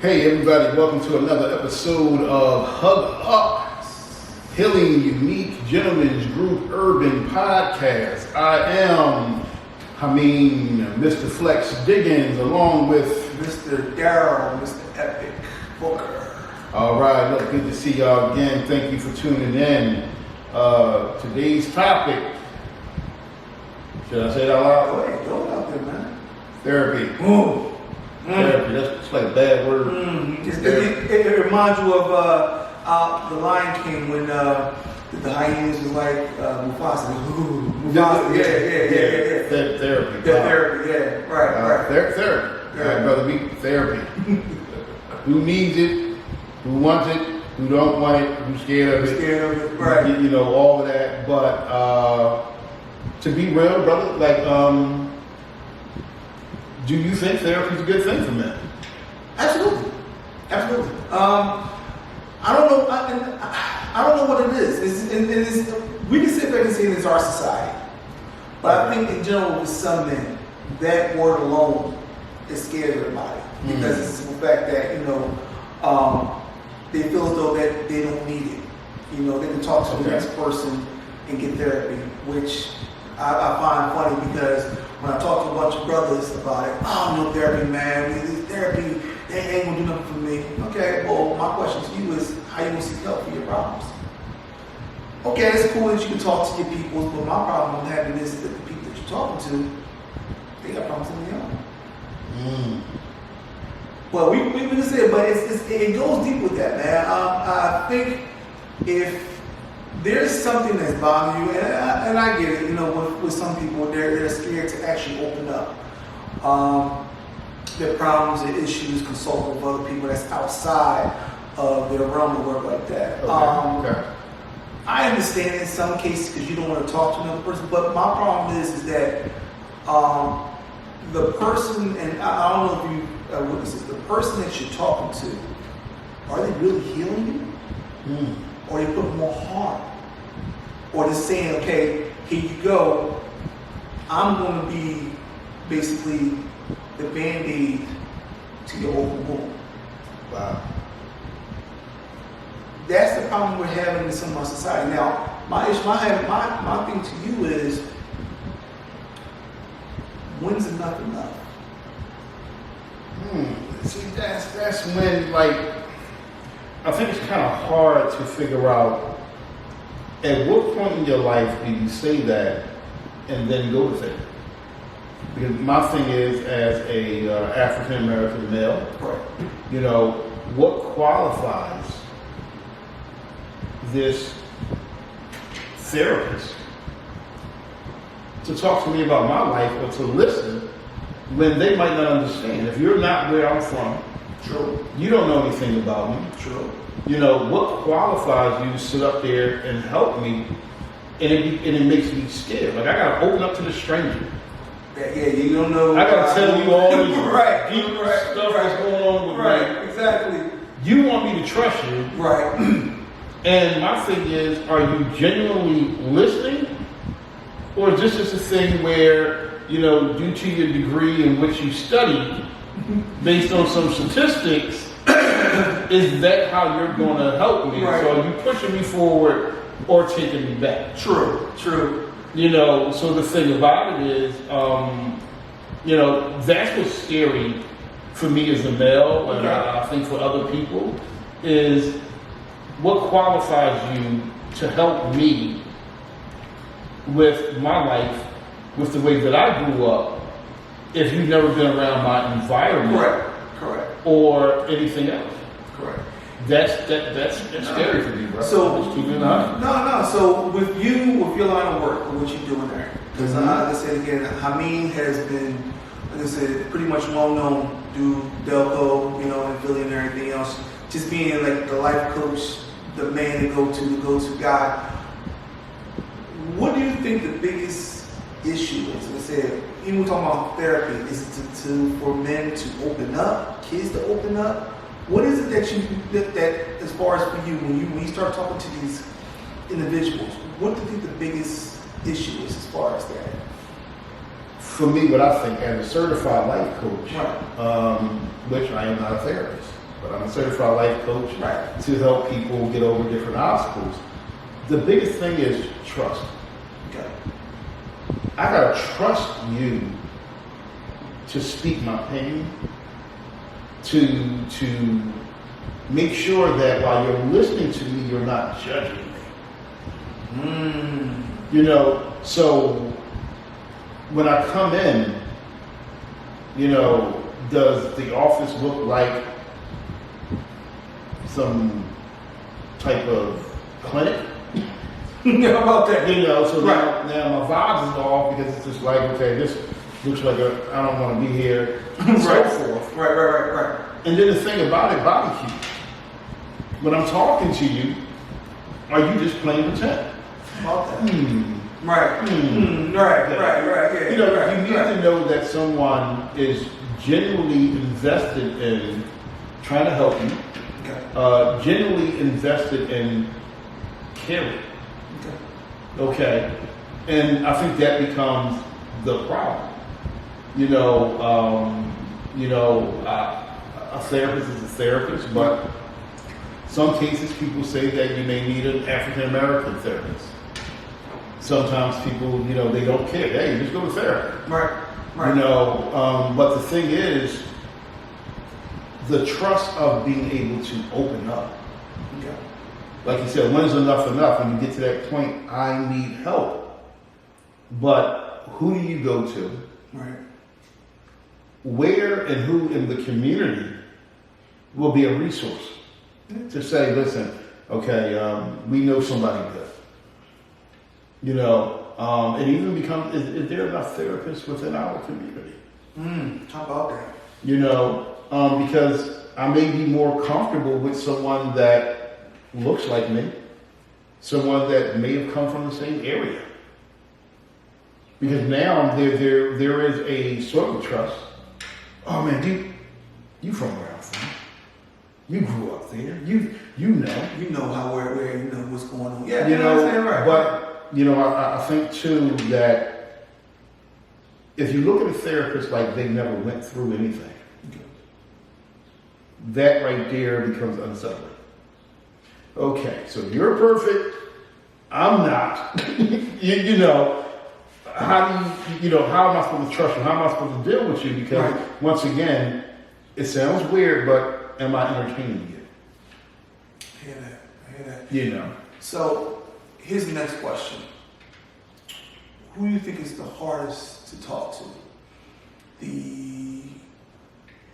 Hey everybody, welcome to another episode of Hug Up, Healing Unique Gentlemen's Group Urban Podcast. I am Mr. Flex Diggins, along with Mr. Darryl, Mr. Epic Booker. All right, look, good to see y'all again. Thank you for tuning in. Today's topic, should I say it out loud? Go ahead, go out there, man. Therapy. Ooh. Therapy, that's like a bad word. It reminds you of The Lion King when the hyenas was like Mufasa. Ooh, Mufasa. Yeah. Therapy. Therapy, yeah. Right. Therapy. All right, brother, we therapy. Who needs it? Who wants it? Who don't want it? Who's scared of it? Right. You know, all of that. But to be real, brother, like, do you think therapy is a good thing for men? Absolutely. I don't know. I don't know what it is. We can sit back and say it's our society, but I think in general with some men, that word alone is scares everybody because it's the fact that they feel as though that they don't need it. They can talk to the next person and get therapy, which I find funny because when I talk to a bunch of brothers about it, no therapy, man. This therapy, they ain't gonna do nothing for me. Okay, well, my question to you is, how you gonna seek help for your problems? Okay, it's cool that you can talk to your people, but my problem I'm having is that the people that you're talking to, they got problems in their own. Well, we can say it, but it goes deep with that, man. I think if there's something that's bothering you, and I get it, with some people, they're scared to actually open up their problems, their issues, consult with other people that's outside of their realm of work like that. Okay. I understand in some cases because you don't want to talk to another person, but my problem is that the person, and I don't know if you witness this, the person that you're talking to, are they really healing you? Or they put more harm? Or just saying, okay, here you go, I'm going to be basically the Band-Aid to your open wound. Wow. That's the problem we're having in some of our society. Now, my thing to you is, when's enough enough? See, that's when, like, I think it's kind of hard to figure out at what point in your life do you say that and then go with it? Because my thing is, as a African American male, what qualifies this therapist to talk to me about my life or to listen when they might not understand? If you're not where I'm from, True. You don't know anything about me. True. What qualifies you to sit up there and help me, and it makes me scared. Like, I gotta open up to the stranger. You don't know. I gotta tell you all this deep stuff that's going on with me. Exactly. You want me to trust you. Right. And my thing is, are you genuinely listening? Or is this just a thing where, due to your degree in which you studied, based on some statistics, is that how you're going to help me? Right. So are you pushing me forward or taking me back? True. So the thing about it is, that's what's scary for me as a male, and I think for other people, is what qualifies you to help me with my life, with the way that I grew up, if you've never been around my environment. Correct. Or anything else. Correct. That's scary for me, bro. So just keep it honest. No. So with your line of work, what you're doing there, because like I said again, Hameen has been, like I said, pretty much well known, do Delco, and Philly and everything else. Just being like the life coach, the man to go to guy. What do you think the biggest issue is? Like I said, even we're talking about therapy, is for men to open up, kids to open up. What is it that as far as for you, when you start talking to these individuals, what do you think the biggest issue is as far as that? For me, what I think, as a certified life coach, Right. which I am not a therapist, but I'm a certified life coach Right. to help people get over different obstacles. The biggest thing is trust. Okay. I gotta trust you to speak my pain, to make sure that while you're listening to me, you're not judging me. You know, so when I come in, you know, does the office look like some type of clinic? How about that? You know, so Right. now my vibes is off because it's just like, okay, this looks like I don't want to be here, and so Right. forth. Right. And then the thing about it, body cue. When I'm talking to you, are you just playing pretend? How about that? Right. Right. Yeah. You know, right, you need right. to know that someone is genuinely invested in trying to help you, Okay. genuinely invested in caring. Okay. Okay, and I think that becomes the problem. A therapist is a therapist, but some cases people say that you may need an African American therapist. Sometimes people, they don't care. Hey, just go to therapy. Right. But the thing is, the trust of being able to open up. Okay. Like you said, when's enough? When you get to that point, I need help. But who do you go to? Right. Where and who in the community will be a resource to say, listen, okay, we know somebody good. It even becomes, is there enough therapists within our community? How about that? Because I may be more comfortable with someone that looks like me, someone that may have come from the same area. Because now there is a sort of trust. Oh man, you from where I'm from. You grew up there. You know. You know how where you know what's going on. Yeah. Right. But I think too that if you look at a therapist like they never went through anything, that right there becomes unsettling. Okay, so you're perfect. I'm not. How am I supposed to trust you? How am I supposed to deal with you? Because once again, it sounds weird, but am I entertaining you? I hear that. So here's the next question. Who do you think is the hardest to talk to? The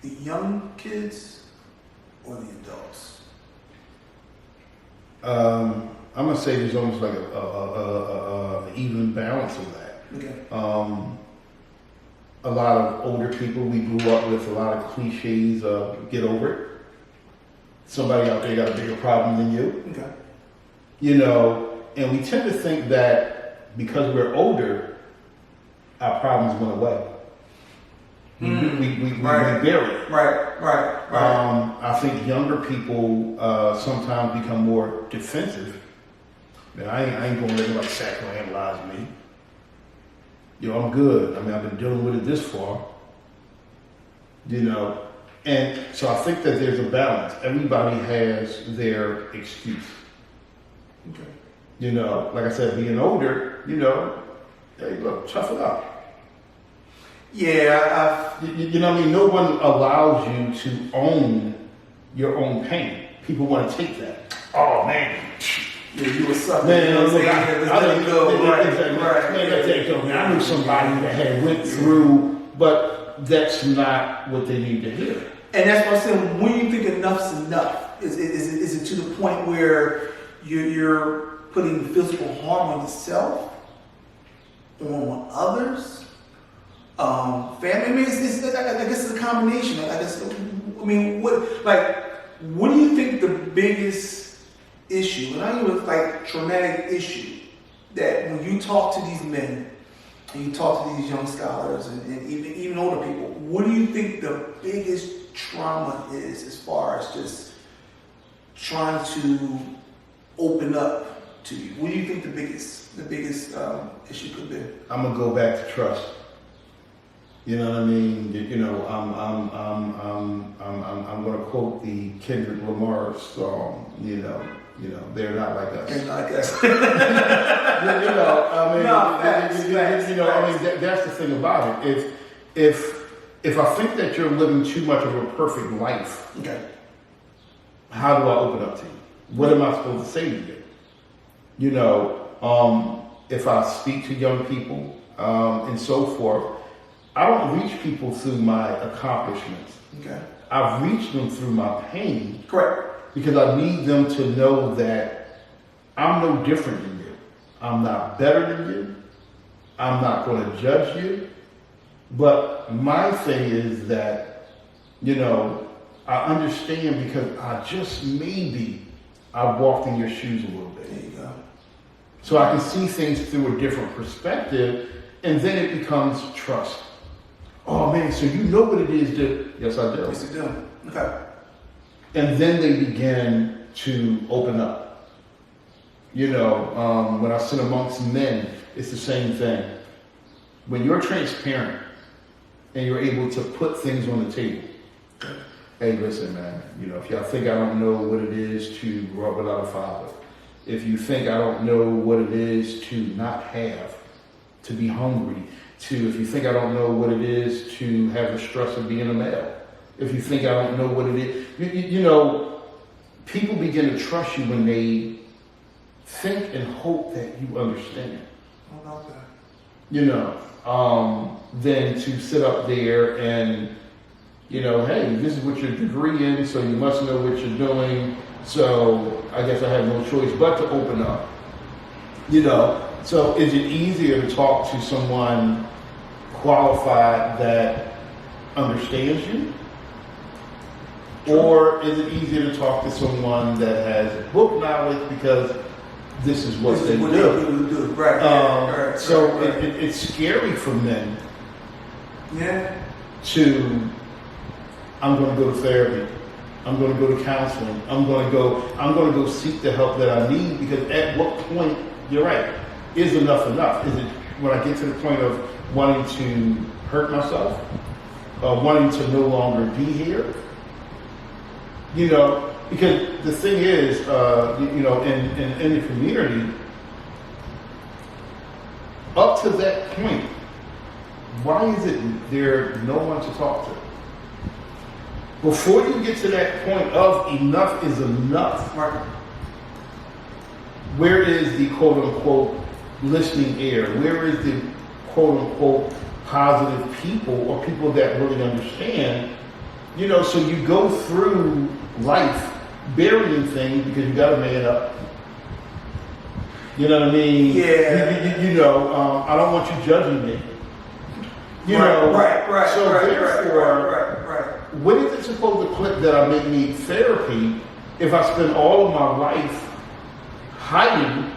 young kids or the adults? I'm gonna say there's almost like a even balance of that. Okay. A lot of older people we grew up with a lot of cliches of get over it. Somebody out there got a bigger problem than you. Okay. And we tend to think that because we're older, our problems went away. We bury it. Right. I think younger people sometimes become more defensive. Man, I ain't gonna let nobody psychoanalyze me. I'm good. I've been dealing with it this far. And so I think that there's a balance. Everybody has their excuse. Okay. Like I said, being older, hey, look, tough it up. Yeah, You know what I mean? No one allows you to own your own pain. People want to take that. Oh, man. you were sucking. Man, look, let it go. Right. Man, let that go. Man, I knew somebody that had went through, but that's not what they need to hear. And that's what I'm saying. When you think enough's enough, is it to the point where you're putting physical harm on yourself, on others, family? I mean, I guess it's a combination. What do you think the biggest issue, and I think it's like traumatic issue, that when you talk to these men and you talk to these young scholars and even older people, what do you think the biggest trauma is as far as just trying to open up to you? What do you think the biggest issue could be? I'm gonna go back to trust. You know what I mean? You know, I'm going to quote the Kendrick Lamar song. You know, they're not like us. They're not like us. You know, I mean, No, facts. you know, I mean, that's the thing about it. If I think that you're living too much of a perfect life, Okay. how do I open up to you? What am I supposed to say to you? You know, if I speak to young people and so forth, I don't reach people through my accomplishments. Okay. I've reached them through my pain. Correct. Because I need them to know that I'm no different than you. I'm not better than you. I'm not going to judge you. But my thing is that, you know, I understand because I walked in your shoes a little bit. There you go. So I can see things through a different perspective, and then it becomes trust. Oh man, so you know what it is to, yes I do. Yes, you do. Okay. And then they begin to open up. You know, when I sit amongst men, it's the same thing. When you're transparent and you're able to put things on the table. Hey, listen, man, you know, if y'all think I don't know what it is to grow up without a father, if you think I don't know what it is to not have, to be hungry, if you think I don't know what it is to have the stress of being a male, if you think I don't know what it is, you know, people begin to trust you when they think and hope that you understand. How about that? You know, than to sit up there and, you know, hey, this is what your degree in, so you must know what you're doing. So I guess I have no choice but to open up. You know, so is it easier to talk to someone qualified that understands you? Or is it easier to talk to someone that has book knowledge because this is what they do? Right. Right. So right. It's scary for men. Yeah. I'm going to go to therapy. I'm going to go to counseling. I'm going to go seek the help that I need, because at what point, you're right, is enough enough? Is it when I get to the point of wanting to hurt myself, wanting to no longer be here? You know, because the thing is, you know, in the community, up to that point, why is it there no one to talk to? Before you get to that point of enough is enough, Right. where is the quote unquote listening ear? Where is the quote unquote positive people, or people that really understand? You know, so you go through life burying things because you got to man up. You know what I mean? Yeah. You know, I don't want you judging me. You know, Right. So therefore, Right. when is it supposed to click that I may need therapy if I spend all of my life hiding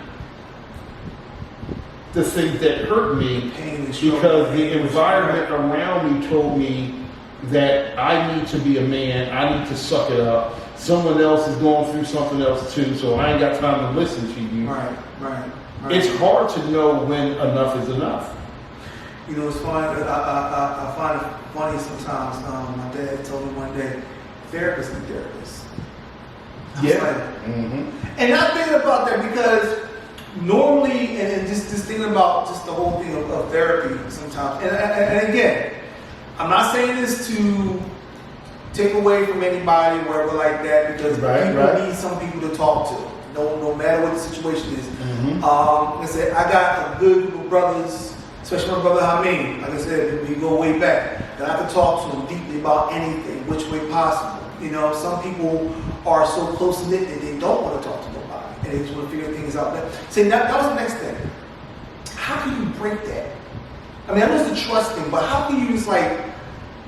the things that hurt me because the environment around me told me that I need to be a man, I need to suck it up. Someone else is going through something else too, so I ain't got time to listen to you. Right. It's hard to know when enough is enough. You know, it's funny. I find it funny sometimes. My dad told me one day, therapists and therapists. And I think about that because normally, and just thinking about just the whole thing of therapy sometimes. And again, I'm not saying this to take away from anybody, whatever like that, because people need some people to talk to. No matter what the situation is. Like I said, I got a good group of brothers, especially my brother Hameen. Like I said, we go way back. That I can talk to them deeply about anything, which way possible. You know, some people are so close knit that they don't want to talk to nobody, and they just want to figure things out. See, that was the next thing. How can you break that? I mean, I know it's the trust thing, but how can you just like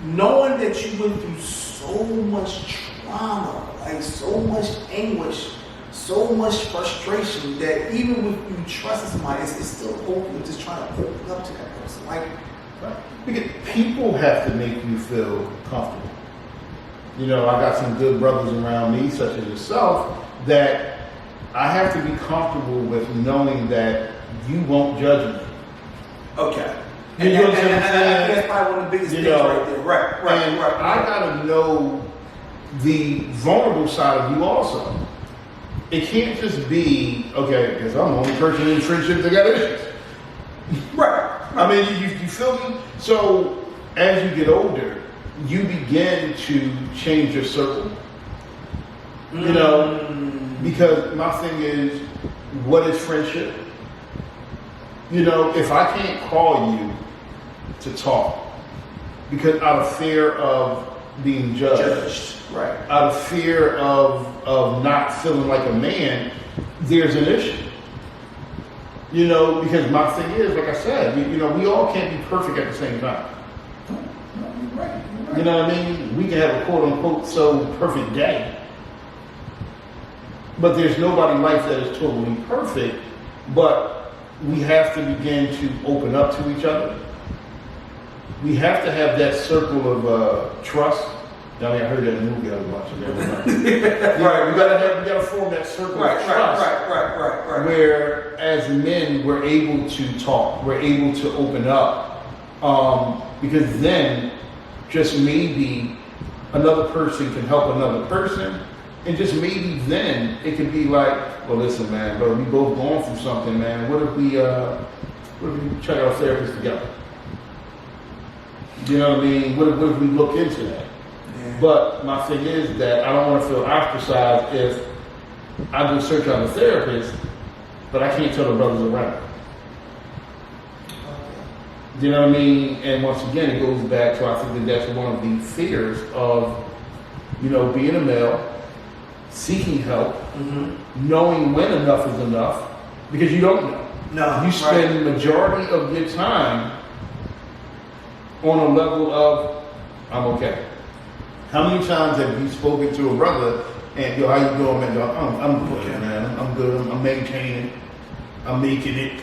knowing that you went through so much trauma, like so much anguish, so much frustration, that even when you trust somebody, it's still open, just trying to open up to that person. Like, because people have to make you feel comfortable. You know, I got some good brothers around me, such as yourself, that I have to be comfortable with knowing that you won't judge me. Okay. And, You know and, what I'm and, saying? I think that's probably one of the biggest You things know, right there. Right. And I gotta know the vulnerable side of you also. It can't just be, okay, because I'm the only person in friendship that got issues. Right. I mean, you feel me? So as you get older, you begin to change your circle. You know, because my thing is, what is friendship? You know, if I can't call you to talk, because out of fear of being judged. Right. Out of fear of not feeling like a man, there's an issue. You know, because my thing is, like I said, you know, we all can't be perfect at the same time. No, you're right. You know what I mean? We can have a quote unquote so perfect day. But there's nobody in life that is totally perfect. But we have to begin to open up to each other. We have to have that circle of trust. I mean, I heard that in the movie I was watching. Right. We gotta form that circle of trust. Right. Where, as men, we're able to talk. We're able to open up. Because then, just maybe another person can help another person, and just maybe then it could be like, well, listen, man, bro, we both going through something, man. What if we check out a therapist together? You know what I mean? What if we look into that? Yeah. But my thing is that I don't want to feel ostracized if I do search out a therapist, but I can't tell the brothers around. You know what I mean? And once again, it goes back to, I think that's one of the fears of, you know, being a male, seeking help, knowing when enough is enough, because you don't know. No, you spend the majority of your time on a level of, I'm okay. How many times have you spoken to a brother and, yo, how you doing, man? I'm okay, man. I'm good. I'm maintaining. I'm making it.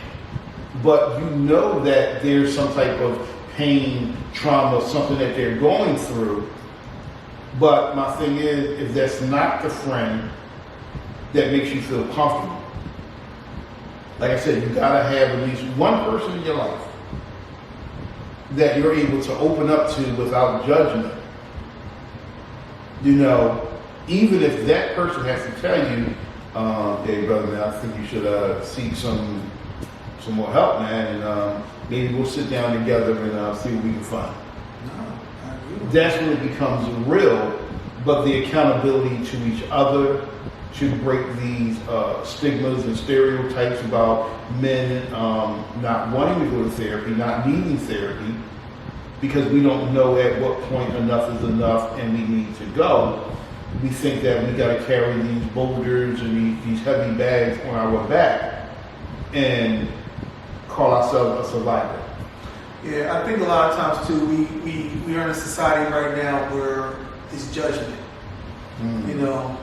But you know that there's some type of pain, trauma, something that they're going through. But my thing is, if that's not the friend that makes you feel comfortable, like I said, you gotta have at least one person in your life that you're able to open up to without judgment. You know, even if that person has to tell you, hey brother, man, I think you should seek some more help, man, and maybe we'll sit down together and see what we can find. That's when it becomes real, but the accountability to each other to break these stigmas and stereotypes about men not wanting to go to therapy, not needing therapy, because we don't know at what point enough is enough and we need to go. We think that we got to carry these boulders and these heavy bags on our back and call ourselves a survivor. Yeah, I think a lot of times too, we are in a society right now where it's judgment. You know,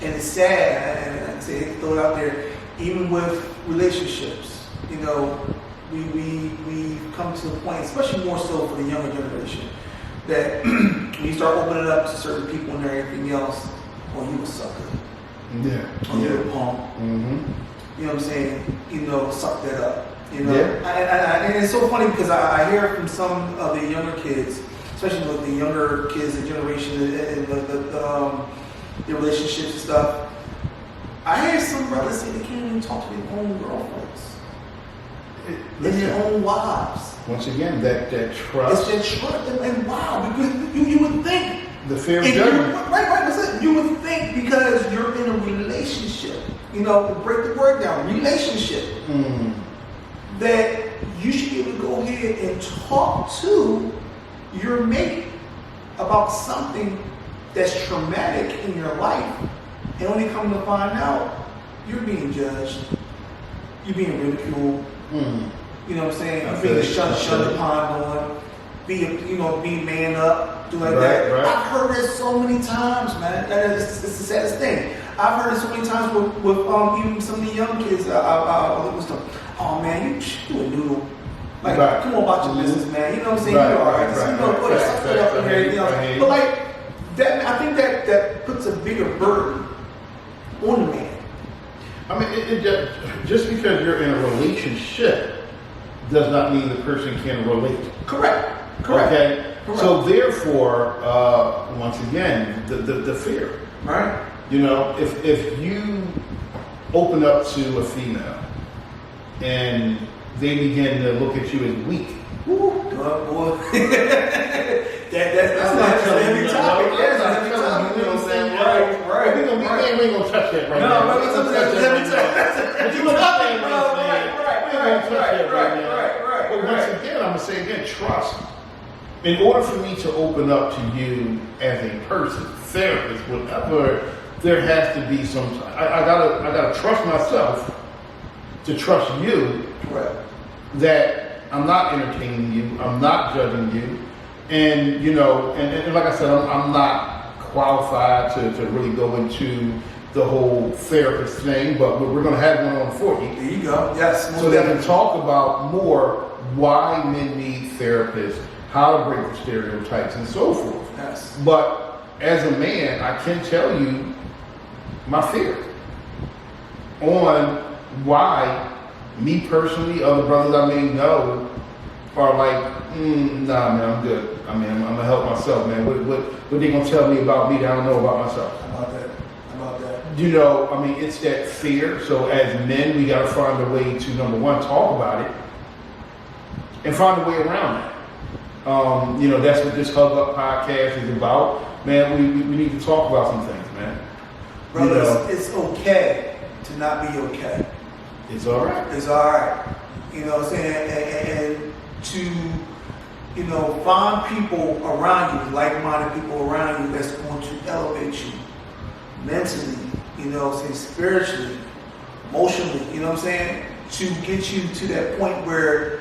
and it's sad, and I say throw it out there, even with relationships, you know, we come to the point, especially more so for the younger generation, that when you start opening it up to certain people and everything else, oh, you a sucker. Yeah. Oh, you're a punk. You know what I'm saying? You know, suck that up. You know, and it's so funny because I hear from some of the younger kids, especially with the younger kids, the generation, and the relationships and stuff. I hear some brothers say they can't even talk to their own girlfriends, their own wives. Once again, that trust. It's that trust, and wow, because you would think the fear of judgment. Right. That's it. You would think because you're in a relationship, you know, break the word down, relationship. That you should be able to go ahead and talk to your mate about something that's traumatic in your life, and only come to find out you're being judged, you're being ridiculed. You know what I'm saying? You're being shunned upon on, being man up, do like that. Right. I've heard this so many times, man. It's the saddest thing. I've heard it so many times with even some of the young kids. Oh man, you a noodle. Like, come on about your business, man. You know what I'm saying? You're alright. You know, put a sucker up and everything else. But like that, I think that puts a bigger burden on the man. I mean, just because you're in a relationship does not mean the person can relate. Correct. Correct. Okay? Correct. So therefore, once again, the fear. Right. You know, if you open up to a female and they begin to look at you as weak. Woo, boy. that's not a heavy topic. That's not telling you, you know what I'm saying? Right. We ain't gonna touch that right now. No, that's a heavy topic. But you understand what I'm saying? Right. We ain't gonna touch that right now. But once again, I'm gonna say again, trust. In order for me to open up to you as a person, therapist, whatever, there has to be some. I gotta trust myself to trust you. Correct. That I'm not entertaining you, I'm not judging you, and you know, and like I said, I'm not qualified to really go into the whole therapist thing, but we're going to have one on for you. There you go. Yes. So they can talk about more why men need therapists, how to break the stereotypes, and so forth. Yes. But as a man, I can tell you my fear on why. Me personally, other brothers I may know are like, nah, man, I'm good. I mean, I'm gonna help myself, man. What they gonna tell me about me that I don't know about myself? How about that? You know, I mean, it's that fear. So as men, we gotta find a way to, number one, talk about it and find a way around it. You know, that's what this Hug Up podcast is about. Man, we need to talk about some things, man. Brothers, you know, it's okay to not be okay. It's all right. It's all right. You know what I'm saying? And to, you know, find people around you, like-minded people around you that's going to elevate you mentally, you know what I'm saying, spiritually, emotionally, you know what I'm saying? To get you to that point where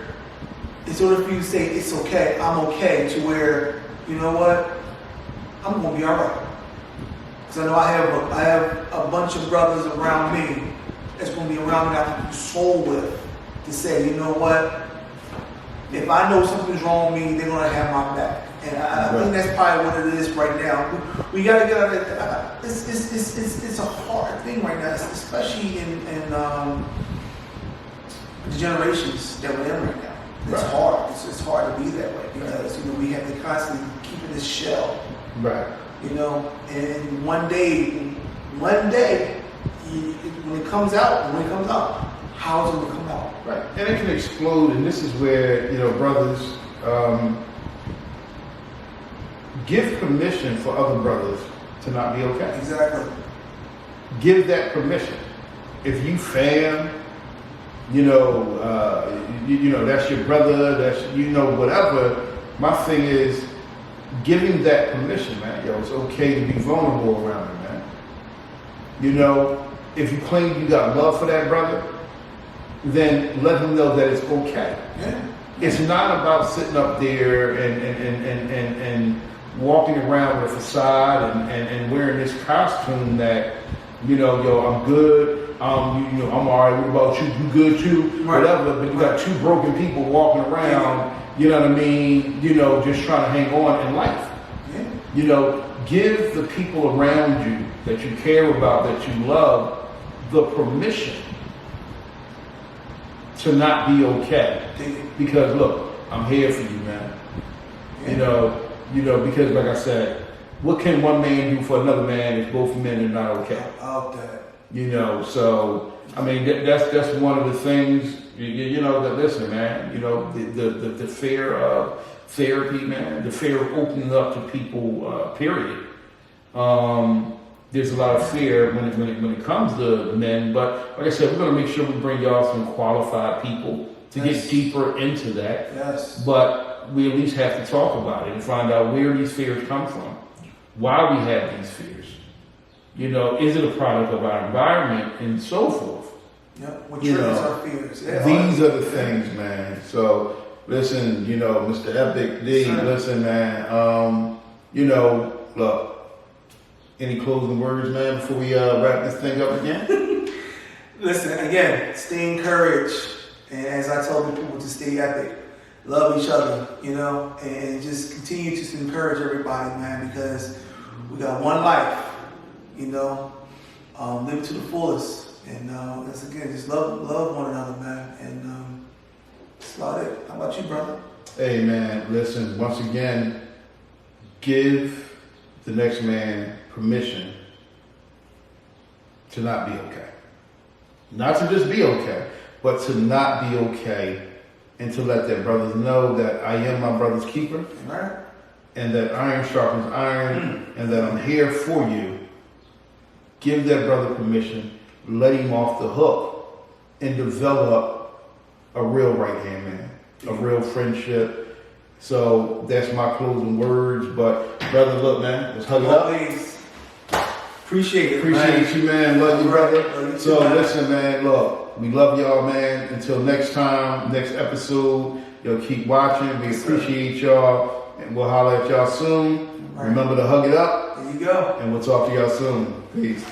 it's order for you to say, it's okay, I'm okay, to where, you know what, I'm going to be all right. Because I know I have a bunch of brothers around me that's going to be around me that I can console with, to say, you know what, if I know something's wrong with me, they're going to have my back. And I think that's probably what it is right now. We got to get out of it. It's a hard thing right now, especially in the generations that we're in right now. It's hard. It's hard to be that way because, you know, we have to constantly keep in this shell. Right. You know, and one day, when it comes out, how is it going to come out? Right. And it can explode, and this is where, you know, brothers, give permission for other brothers to not be okay. Exactly. Give that permission. If you fam, you know, you know, that's your brother, that's, you know, whatever, my thing is giving that permission, man. Yo, it's okay to be vulnerable around him, man. You know, if you claim you got love for that brother, then let him know that it's okay. Yeah. It's not about sitting up there and walking around with a facade and wearing this costume that, you know, yo, I'm good, you know, I'm all right, what about you? You good too? Right. Whatever, but you got two broken people walking around, you know what I mean, you know, just trying to hang on in life. Yeah. You know, give the people around you that you care about, that you love, the permission to not be okay. Because look, I'm here for you, man. Yeah. You know, because like I said, what can one man do for another man if both men are not okay? Out there. You know, so I mean that's one of the things. You know, that listen, man. You know, the fear of therapy, man. The fear of opening up to people. Period. There's a lot of fear when it comes to men, but like I said, we're going to make sure we bring y'all some qualified people to get deeper into that. Yes. But we at least have to talk about it and find out where these fears come from, why we have these fears. You know, is it a product of our environment and so forth? Yep. What triggers our fears? Yeah. These are the things, man. So listen, you know, Mr. Epic D, listen, man. You know, look. Any closing words, man, before we wrap this thing up again? Listen, again, stay encouraged. And as I told the people to stay epic, love each other, you know, and just continue to encourage everybody, man, because we got one life, you know, live to the fullest. And that's again, just love one another, man. And That's about it. How about you, brother? Hey man, listen, once again, give the next man permission to not be okay. Not to just be okay, but to not be okay, and to let their brothers know that I am my brother's keeper. Right. And that iron sharpens iron, and that I'm here for you. Give that brother permission, let him off the hook, and develop a real right-hand man, a real friendship. So that's my closing words. But brother, look, man, let's hug it up. Please. Appreciate it. Appreciate you, man. Love you, Right. brother. Love you too, So man. listen, man, look, we love y'all, man. Until next time, next episode, y'all keep watching. We appreciate y'all, and we'll holler at y'all soon. Right. Remember to hug it up, There you go. and we'll talk to y'all soon. Peace.